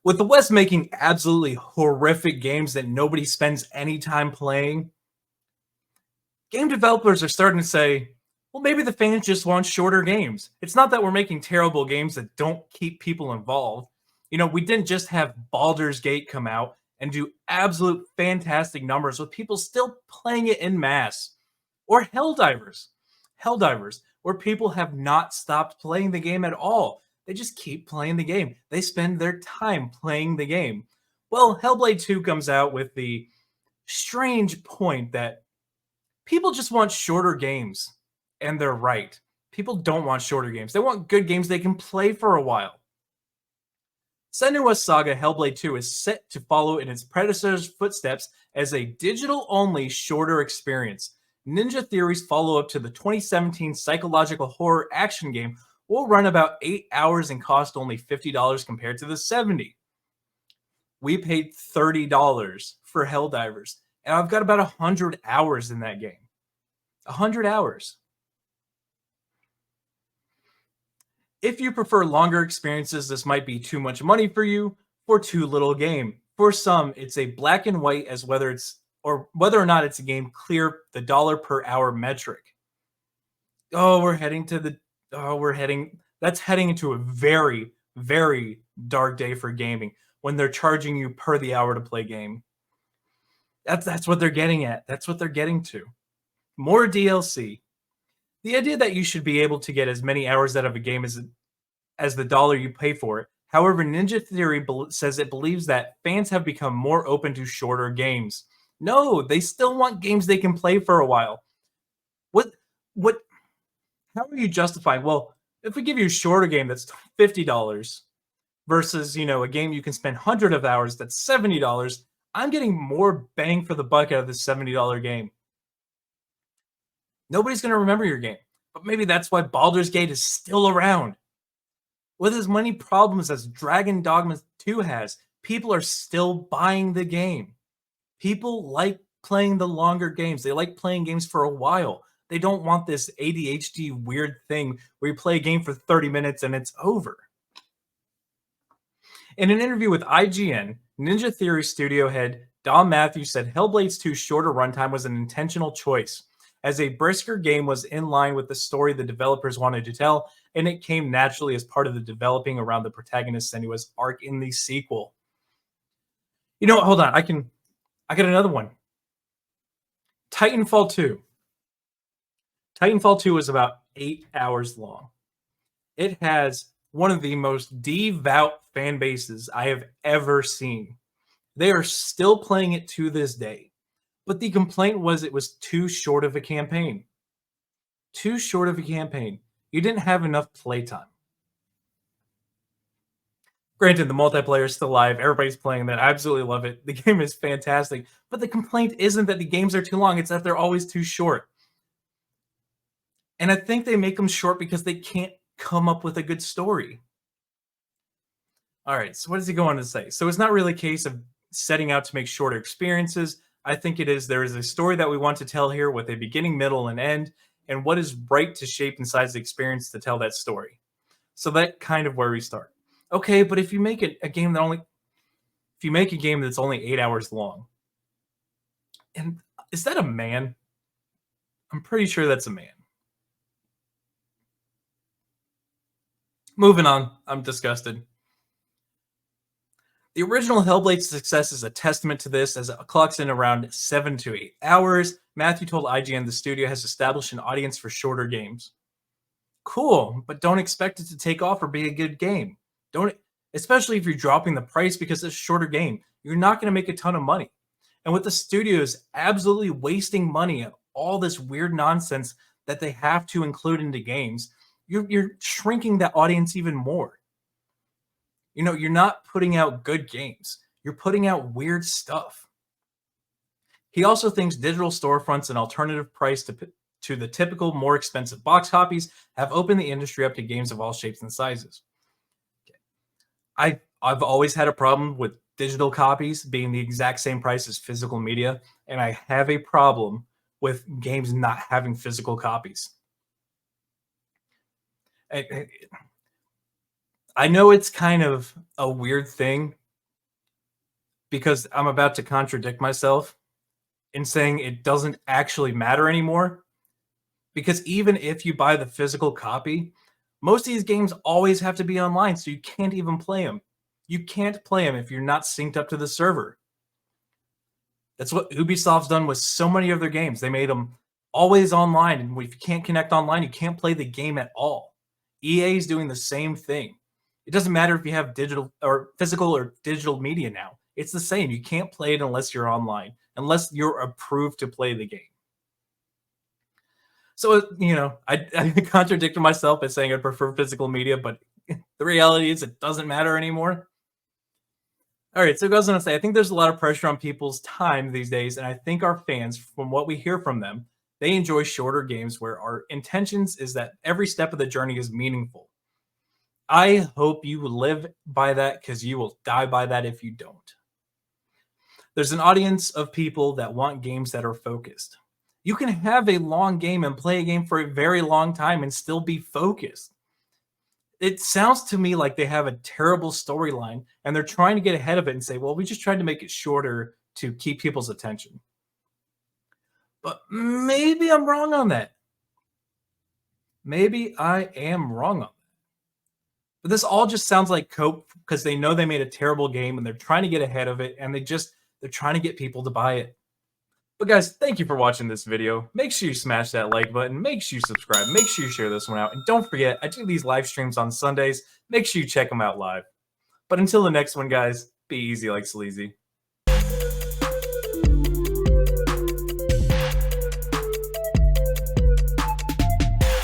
With the West making absolutely horrific games that nobody spends any time playing, game developers are starting to say, well, maybe the fans just want shorter games. It's not that we're making terrible games that don't keep people involved. We didn't just have Baldur's Gate come out and do absolute fantastic numbers with people still playing it in mass. Or Helldivers, where people have not stopped playing the game at all. They just keep playing the game. They spend their time playing the game. Well, Hellblade 2 comes out with the strange point that people just want shorter games. And they're right. People don't want shorter games. They want good games they can play for a while. Senua's Saga Hellblade 2 is set to follow in its predecessor's footsteps as a digital-only shorter experience. Ninja Theory's follow-up to the 2017 psychological horror action game will run about 8 hours and cost only $50 compared to the $70. We paid $30 for Helldivers, and I've got about 100 hours in that game. 100 hours. If you prefer longer experiences, this might be too much money for you or too little game. For some, it's a black and white as whether or not it's a game clear the dollar per hour metric. That's heading into a very, very dark day for gaming when they're charging you per the hour to play game. That's what they're getting at. That's what they're getting to. More DLC. The idea that you should be able to get as many hours out of a game as the dollar you pay for it. However, Ninja Theory says it believes that fans have become more open to shorter games. No, they still want games they can play for a while. What how are you justifying? Well, if we give you a shorter game that's $50 versus, a game you can spend hundreds of hours that's $70, I'm getting more bang for the buck out of this $70 game. Nobody's going to remember your game, but maybe that's why Baldur's Gate is still around. With as many problems as Dragon Dogma 2 has, people are still buying the game. People like playing the longer games. They like playing games for a while. They don't want this ADHD weird thing where you play a game for 30 minutes and it's over. In an interview with IGN, Ninja Theory studio head Dom Matthews said Hellblade's 2's shorter runtime was an intentional choice, as a brisker game was in line with the story the developers wanted to tell, and it came naturally as part of the developing around the protagonist Senua's arc in the sequel. Hold on, I got another one. Titanfall 2. Titanfall 2 is about 8 hours long. It has one of the most devout fan bases I have ever seen. They are still playing it to this day. But the complaint was it was too short of a campaign. Too short of a campaign. You didn't have enough playtime. Granted, the multiplayer is still live. Everybody's playing that. I absolutely love it. The game is fantastic. But the complaint isn't that the games are too long. It's that they're always too short. And I think they make them short because they can't come up with a good story. All right, so what does he go on to say? So it's not really a case of setting out to make shorter experiences. I think it is there is a story that we want to tell here with a beginning, middle, and end, and what is right to shape and size the experience to tell that story. So that kind of where we start. Okay, but if you make a game that's only 8 hours long, and is that a man? I'm pretty sure that's a man. Moving on, I'm disgusted. The original Hellblade's success is a testament to this, as it clocks in around 7 to 8 hours. Matthew told IGN the studio has established an audience for shorter games. Cool, but don't expect it to take off or be a good game. Especially if you're dropping the price because it's a shorter game. You're not going to make a ton of money. And with the studios absolutely wasting money on all this weird nonsense that they have to include into games, you're shrinking that audience even more. You're not putting out good games. You're putting out weird stuff. He also thinks digital storefronts and alternative price to the typical more expensive box copies have opened the industry up to games of all shapes and sizes. I've always had a problem with digital copies being the exact same price as physical media, and I have a problem with games not having physical copies. I know it's kind of a weird thing because I'm about to contradict myself in saying it doesn't actually matter anymore. Because even if you buy the physical copy, most of these games always have to be online, so you can't even play them. You can't play them if you're not synced up to the server. That's what Ubisoft's done with so many of their games. They made them always online, and if you can't connect online, you can't play the game at all. EA is doing the same thing. It doesn't matter if you have digital or physical or digital media now. It's the same. You can't play it unless you're online, unless you're approved to play the game. So, I contradicted myself by saying I prefer physical media, but the reality is it doesn't matter anymore. All right, so it goes on to say, I think there's a lot of pressure on people's time these days, and I think our fans, from what we hear from them, they enjoy shorter games where our intentions is that every step of the journey is meaningful. I hope you live by that because you will die by that if you don't. There's an audience of people that want games that are focused. You can have a long game and play a game for a very long time and still be focused. It sounds to me like they have a terrible storyline and they're trying to get ahead of it and say, well, we just tried to make it shorter to keep people's attention. But maybe I'm wrong on that. Maybe I am wrong on that. But this all just sounds like cope because they know they made a terrible game and they're trying to get ahead of it and they're trying to get people to buy it. But guys, thank you for watching this video. Make sure you smash that like button. Make sure you subscribe. Make sure you share this one out. And don't forget, I do these live streams on Sundays. Make sure you check them out live. But until the next one, guys, be easy like Sleazy.